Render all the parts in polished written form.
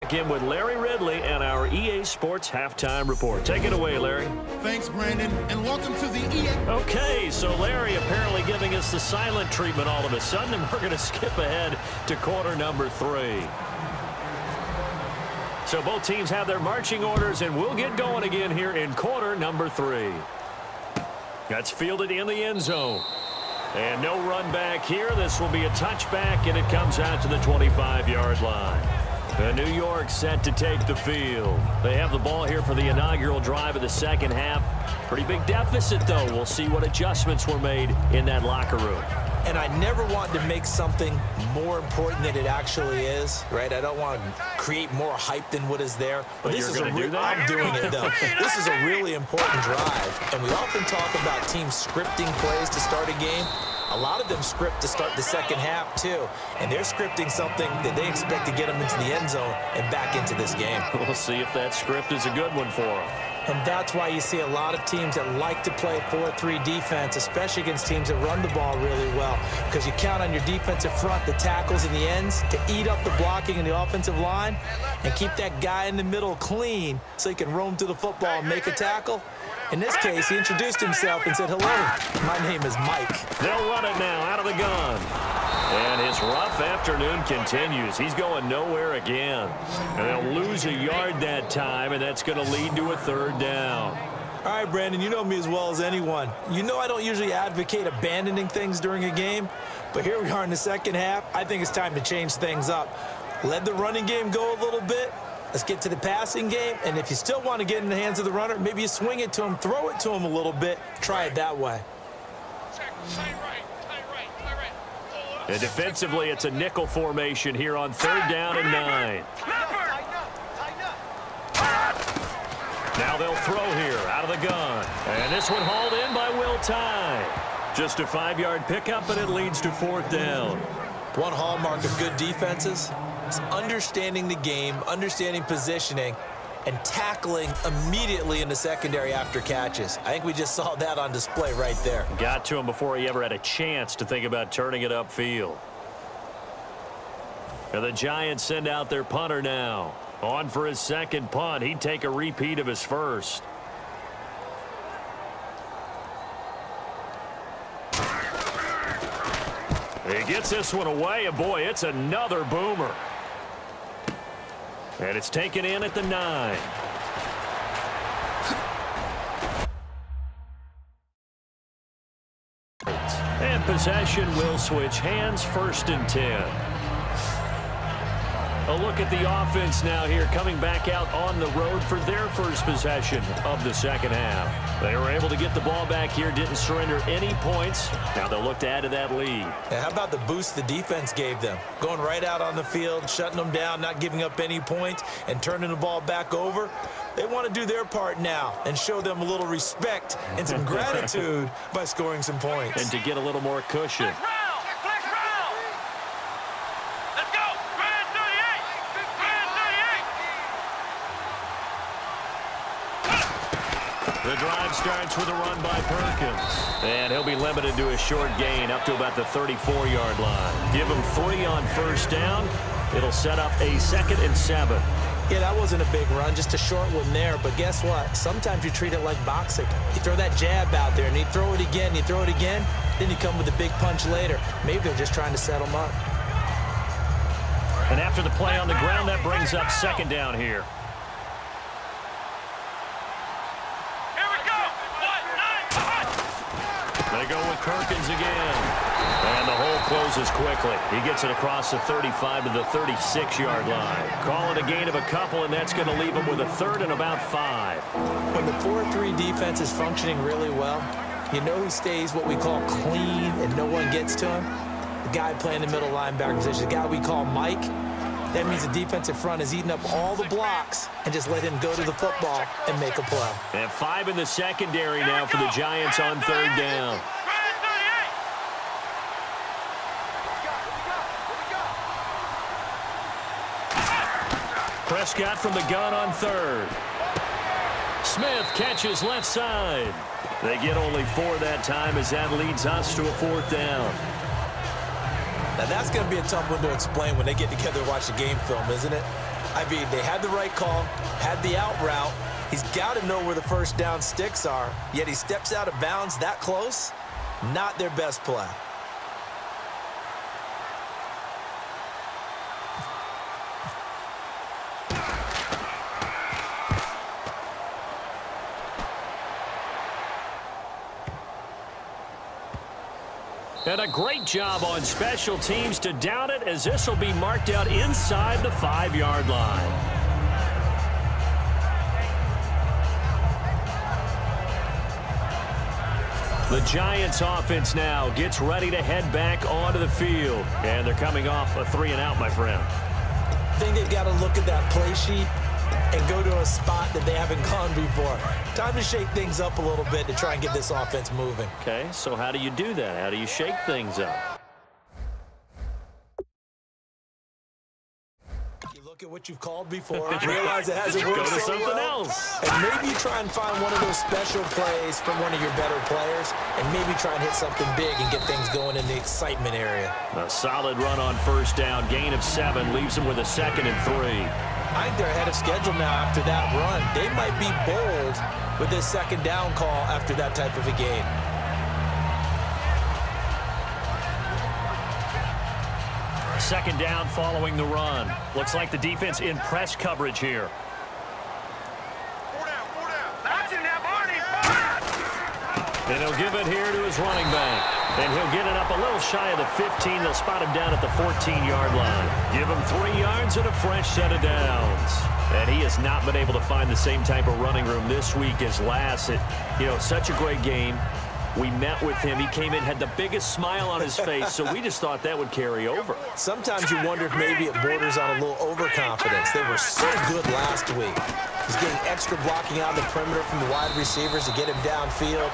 check in with Larry Ridley and our EA Sports Halftime Report. Take it away, Larry. Thanks, Brandon, and welcome to the EA. Okay, so Larry apparently giving us the silent treatment all of a sudden, and we're going to skip ahead to quarter number 3. So both teams have their marching orders, and we'll get going again here in quarter number 3. That's fielded in the end zone. And no run back here. This will be a touchback, and it comes out to the 25-yard line. New York set to take the field. They have the ball here for the inaugural drive of the second half. Pretty big deficit, though. We'll see what adjustments were made in that locker room. And I never want to make something more important than it actually is, right? I don't want to create more hype than what is there. But this is I'm doing it, though. This is a really important drive. And we often talk about teams scripting plays to start a game. A lot of them script to start the second half, too. And they're scripting something that they expect to get them into the end zone and back into this game. We'll see if that script is a good one for them. And that's why you see a lot of teams that like to play 4-3 defense, especially against teams that run the ball really well, because you count on your defensive front, the tackles and the ends, to eat up the blocking in the offensive line and keep that guy in the middle clean so he can roam to the football and make a tackle. In this case, he introduced himself and said, "Hello, my name is Mike." They'll run it now out of the gun. And his rough afternoon continues. He's going nowhere again. And they'll lose a yard that time, and that's going to lead to a third down. All right, Brandon, you know me as well as anyone. You know I don't usually advocate abandoning things during a game, but here we are in the second half. I think it's time to change things up. Let the running game go a little bit. Let's get to the passing game, and if you still want to get in the hands of the runner, maybe you swing it to him, throw it to him a little bit, try it that way. And defensively, it's a nickel formation here on third down and 9. Now they'll throw here out of the gun. And this one hauled in by Will Tye. Just a 5-yard pickup, and it leads to fourth down. One hallmark of good defenses is understanding the game, understanding positioning, and tackling immediately in the secondary after catches. I think we just saw that on display right there. Got to him before he ever had a chance to think about turning it upfield. And the Giants send out their punter now. On for his second punt. He'd take a repeat of his first. He gets this one away, and boy, it's another boomer. And it's taken in at the 9. And possession will switch hands, 1st and 10. A look at the offense now here, coming back out on the road for their first possession of the second half. They were able to get the ball back here, didn't surrender any points. Now they'll look to add to that lead. Yeah, how about the boost the defense gave them? Going right out on the field, shutting them down, not giving up any points, and turning the ball back over. They want to do their part now and show them a little respect and some gratitude by scoring some points. And to get a little more cushion. The drive starts with a run by Perkins. And he'll be limited to a short gain up to about the 34-yard line. Give him 3 on first down. It'll set up a 2nd and 7. Yeah, that wasn't a big run, just a short one there. But guess what? Sometimes you treat it like boxing. You throw that jab out there, and you throw it again, you throw it again, then you come with a big punch later. Maybe they're just trying to set them up. And after the play on the ground, that brings up 2nd down here. They go with Perkins again. And the hole closes quickly. He gets it across the 35 to the 36-yard line. Call it a gain of a couple, and that's going to leave him with a 3rd and about 5. When the 4-3 defense is functioning really well, you know who stays what we call clean and no one gets to him? The guy playing the middle linebacker position, the guy we call Mike. That means the defensive front is eating up all the blocks and just let him go to the football and make a play. And 5 in the secondary now for the Giants on 3rd down. Prescott from the gun on 3rd. Smith catches left side. They get only 4 that time as that leads us to a 4th down. Now, that's going to be a tough one to explain when they get together and watch the game film, isn't it? I mean, they had the right call, had the out route. He's got to know where the first down sticks are, yet he steps out of bounds that close. Not their best play. And a great job on special teams to down it, as this will be marked out inside the 5-yard line. The Giants offense now gets ready to head back onto the field. And they're coming off a 3-and-out, my friend. I think they've got to look at that play sheet and go to a spot that they haven't gone before. Time to shake things up a little bit to try and get this offense moving. Okay, so how do you do that? How do you shake things up? You look at what you've called before, realize it hasn't worked Go to so something well, else. and maybe try and find one of those special plays from one of your better players, and maybe try and hit something big and get things going in the excitement area. A solid run on first down, gain of 7, leaves them with a 2nd and 3. I think they're ahead of schedule now after that run. They might be bold with this 2nd down call after that type of a game. Second down following the run. Looks like the defense in press coverage here. And he'll give it here to his running back. And he'll get it up a little shy of the 15. They'll spot him down at the 14-yard line. Give him 3 yards and a fresh set of downs. And he has not been able to find the same type of running room this week as last. Such a great game. We met with him. He came in, had the biggest smile on his face, so we just thought that would carry over. Sometimes you wonder if maybe it borders on a little overconfidence. They were so good last week. He's getting extra blocking out of the perimeter from the wide receivers to get him downfield.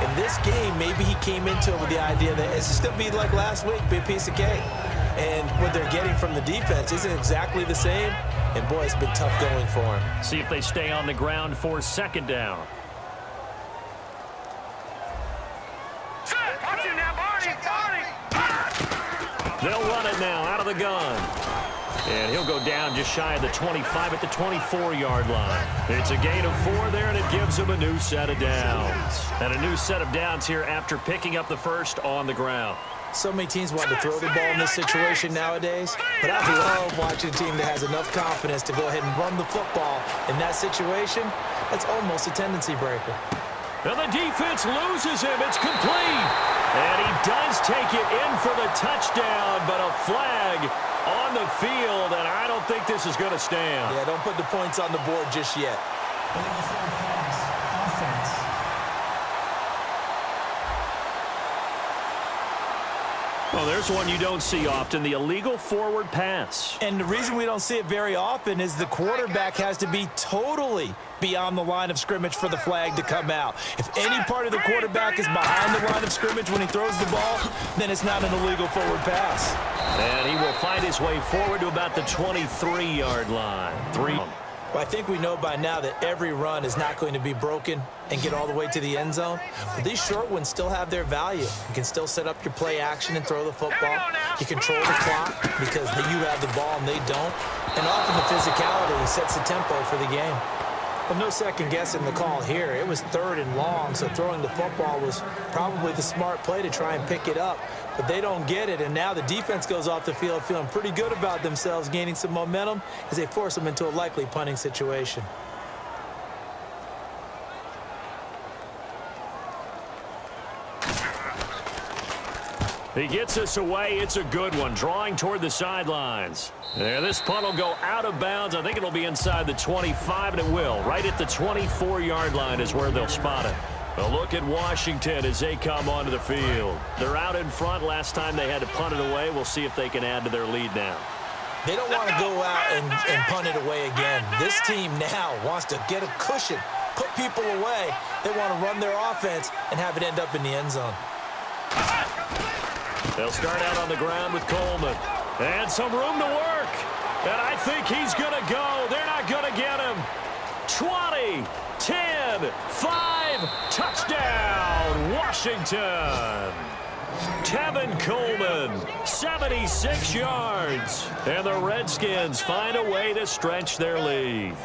In this game, maybe he came into it with the idea that it's just going to be like last week, be a piece of cake. And what they're getting from the defense isn't exactly the same. And, boy, it's been tough going for him. See if they stay on the ground for 2nd down. They'll run it now out of the gun. And he'll go down just shy of the 25 at the 24-yard line. It's a gain of 4 there, and it gives him a new set of downs. And a new set of downs here after picking up the first on the ground. So many teams want to throw the ball in this situation nowadays, but I love watching a team that has enough confidence to go ahead and run the football in that situation. That's almost a tendency breaker. And the defense loses him. It's complete. And he does take it in for the touchdown, but a flag on the field, and I don't think this is going to stand. Yeah, don't put the points on the board just yet. Well, there's one you don't see often, the illegal forward pass. And the reason we don't see it very often is the quarterback has to be totally beyond the line of scrimmage for the flag to come out. If any part of the quarterback is behind the line of scrimmage when he throws the ball, then it's not an illegal forward pass. And he will find his way forward to about the 23-yard line. Well, I think we know by now that every run is not going to be broken and get all the way to the end zone. But these short ones still have their value. You can still set up your play action and throw the football. You control the clock because you have the ball and they don't. And often the physicality sets the tempo for the game. Well, no second guessing the call here. It was 3rd and long, so throwing the football was probably the smart play to try and pick it up. But they don't get it, and now the defense goes off the field feeling pretty good about themselves, gaining some momentum as they force them into a likely punting situation. He gets us away. It's a good one, drawing toward the sidelines. And this punt will go out of bounds. I think it'll be inside the 25, and it will. Right at the 24-yard line is where they'll spot it. A look at Washington as they come onto the field. They're out in front. Last time they had to punt it away. We'll see if they can add to their lead now. They don't want to go out and punt it away again. This team now wants to get a cushion, put people away. They want to run their offense and have it end up in the end zone. They'll start out on the ground with Coleman. And some room to work. And I think he's going to go. They're not going to get him. 20, 10, 5, touchdown, Washington. Tevin Coleman, 76 yards. And the Redskins find a way to stretch their lead.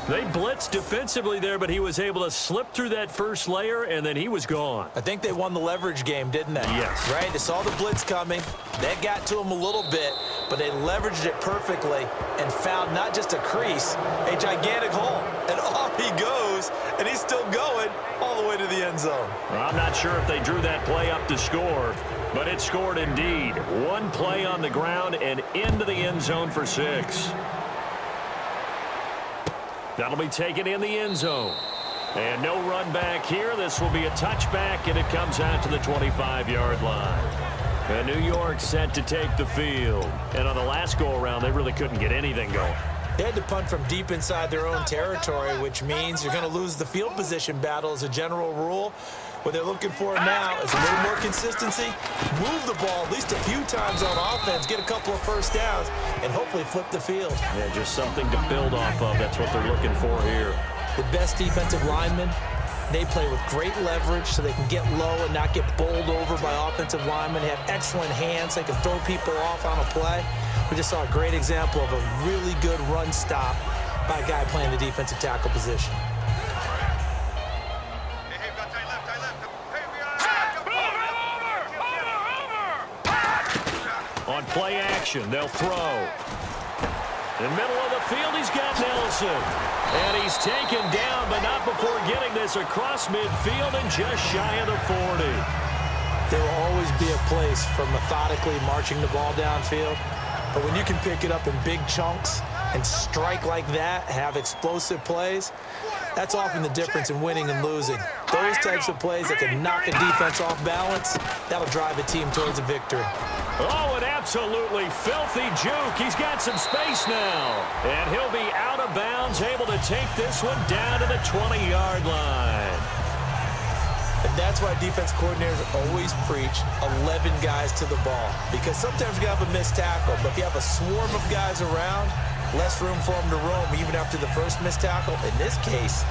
They blitzed defensively there, but he was able to slip through that first layer, and then he was gone. I think they won the leverage game, didn't they? Yes. Right? They saw the blitz coming. That got to him a little bit, but they leveraged it perfectly and found not just a crease, a gigantic hole. And off he goes, and he's still going all the way to the end zone. Well, I'm not sure if they drew that play up to score, but it scored indeed. One play on the ground and into the end zone for 6. That'll be taken in the end zone. And no run back here. This will be a touchback, and it comes out to the 25-yard line. And New York set to take the field. And on the last go-around, they really couldn't get anything going. They had to punt from deep inside their own territory, which means you're going to lose the field position battle as a general rule. What they're looking for now is a little more consistency, move the ball at least a few times on offense, get a couple of first downs, and hopefully flip the field. Yeah, just something to build off of. That's what they're looking for here. The best defensive linemen, they play with great leverage so they can get low and not get bowled over by offensive linemen. They have excellent hands. They can throw people off on a play. We just saw a great example of a really good run stop by a guy playing the defensive tackle position. On play action, they'll throw. In the middle of the field, he's got Nelson. And he's taken down, but not before getting this across midfield and just shy of the 40. There will always be a place for methodically marching the ball downfield. But when you can pick it up in big chunks and strike like that, have explosive plays, that's often the difference in winning and losing. Those types of plays that can knock a defense off balance, that'll drive a team towards a victory. Oh, an absolutely filthy juke. He's got some space now. And he'll be out of bounds, able to take this one down to the 20-yard line. And that's why defense coordinators always preach 11 guys to the ball. Because sometimes you have a missed tackle, but if you have a swarm of guys around, less room for them to roam even after the first missed tackle. In this case,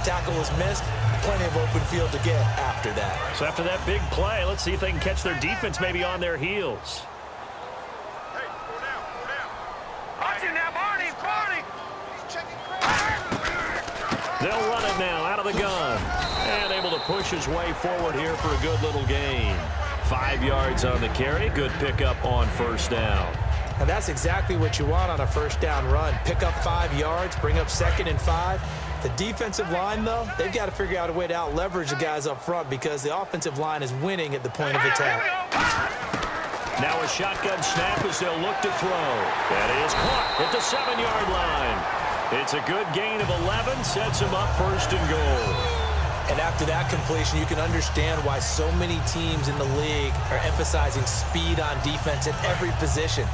tackle was missed. Plenty of open field to get after that. So after that big play, let's see if they can catch their defense maybe on their heels. Hey, go down, go down. Watch it now, Barney, Barney. He's checking crazy. They'll run it now out of the gun. And able to push his way forward here for a good little gain. 5 yards on the carry. Good pickup on first down. Now that's exactly what you want on a first down run. Pick up 5 yards, bring up 2nd and 5. The defensive line, though, they've got to figure out a way to out-leverage the guys up front because the offensive line is winning at the point of attack. Now a shotgun snap as they'll look to throw. That is caught at the 7-yard line. It's a good gain of 11, sets him up 1st and goal. And after that completion, you can understand why so many teams in the league are emphasizing speed on defense at every position.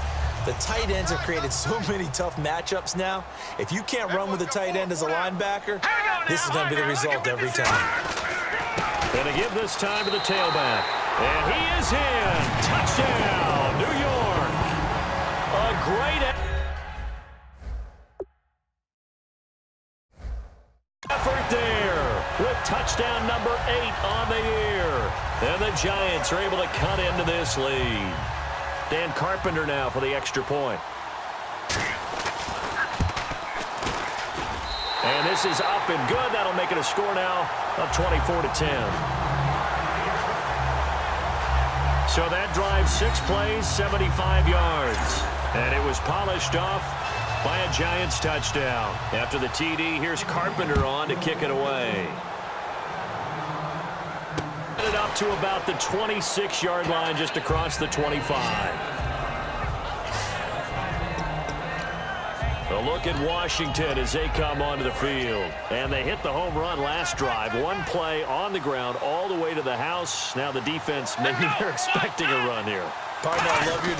The tight ends have created so many tough matchups now. If you can't run with a tight end as a linebacker, this is going to be the result every time. And to give this time to the tailback. And he is in. Touchdown, New York. A great effort there with touchdown number 8 on the year. And the Giants are able to cut into this lead. Dan Carpenter now for the extra point. And this is up and good. That'll make it a score now of 24-10. So that drive, 6 plays, 75 yards. And it was polished off by a Giants touchdown. After the TD, here's Carpenter on to kick it away. It up to about the 26-yard line, just across the 25. A look at Washington as they come onto the field. And they hit the home run last drive. 1 play on the ground all the way to the house. Now the defense, maybe they're expecting a run here. Partner, I love your